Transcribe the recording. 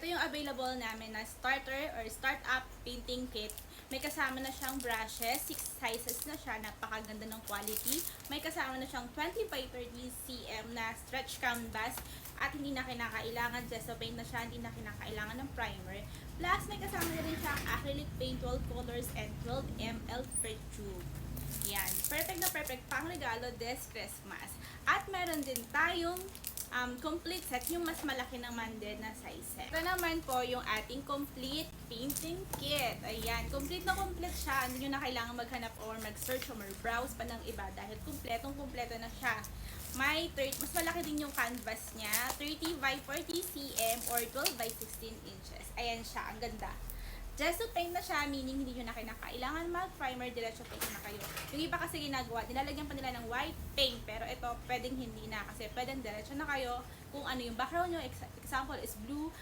ito yung available namin na starter or startup painting kit. May kasama na siyang brushes, 6 sizes na siya, napakaganda ng quality. May kasama na siyang 20 by 30 cm na stretch canvas at hindi na kinakailangan gesso paint na siya, hindi na kinakailangan ng primer. Plus, may kasama na rin siyang acrylic paint, 12 colors and 12 ml per tube. Yan, perfect na perfect pang regalo this Christmas. At meron din tayong complete set, yung mas malaki naman din na size set. Ito naman po yung ating complete painting kit. Ayan, complete na complete siya. Hindi nyo na kailangan maghanap or mag-search or browse pa ng iba dahil kumpleto na siya. May mas malaki din yung canvas niya, 30 by 40 cm or 12 by 16 inches. Ayan siya, ang ganda. Gesso paint na siya, meaning hindi nyo na kinakailangan mag-primer, diretso paint na kayo. Yung iba kasi ginagawa, nilalagyan pa nila ng white paint, pero ito pwedeng hindi na kasi pwedeng diretso na kayo kung ano yung background nyo. Example is blue,